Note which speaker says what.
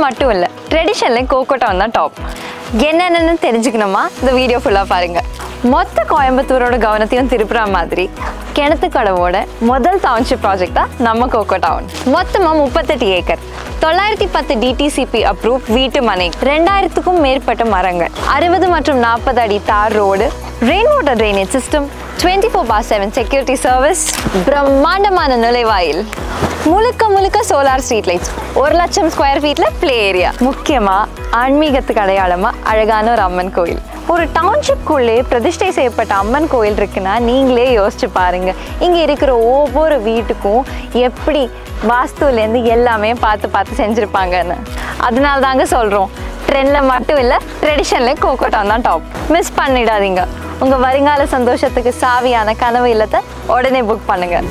Speaker 1: மட்டும் இல்லை, ட்ரெடிஷன்லேயும் cocoa down தான் டாப். என்னென்னு தெரிஞ்சுக்கணுமா? இந்த வீடியோ ஃபுல்லாக பாருங்கள். மொத்த கோயம்புத்தூரோட கவனத்தையும் திருப்புற மாதிரி கிணத்துக்கடவோட முதல் டவுன்ஷிப் ப்ராஜெக்ட் தான் நம்ம கோகோ டவுன். மொத்தமாக 38 ஏக்கர், 910 டிடிசிபி அப்ரூவ் வீட்டு மனை, 2000க்கும் மேற்பட்ட மரங்கள், 60 மற்றும் 40 அடி தார் road, rain water drainage system, 24/7 security service, பிரம்மாண்டமான நுழைவாயில், முழுக்க சோலார் ஸ்ட்ரீட் லைட்ஸ், 1 லட்சம் ஸ்கொயர் ஃபீட்டில் ப்ளே ஏரியா. முக்கியமாக ஆன்மீகத்துக்கு அடையாளமாக அழகான ஒரு அம்மன் கோயில். ஒரு டவுன்ஷிப்குள்ளே பிரதிஷ்டை செய்யப்பட்ட அம்மன் கோயில் இருக்குன்னா நீங்களே யோசிச்சு பாருங்க, இங்கே இருக்கிற ஒவ்வொரு வீட்டுக்கும் எப்படி வாஸ்துலேருந்து எல்லாமே பார்த்து செஞ்சுருப்பாங்கன்னு. அதனால தாங்க சொல்கிறோம், ட்ரெண்டில் மட்டும் இல்லை, ட்ரெடிஷன்லேயும் கோகோ டவுன் தான் டாப். மிஸ் பண்ணிடாதீங்க. உங்கள் வருங்கால சந்தோஷத்துக்கு சாவியான கனவு இல்லத்தை உடனே புக் பண்ணுங்கள்.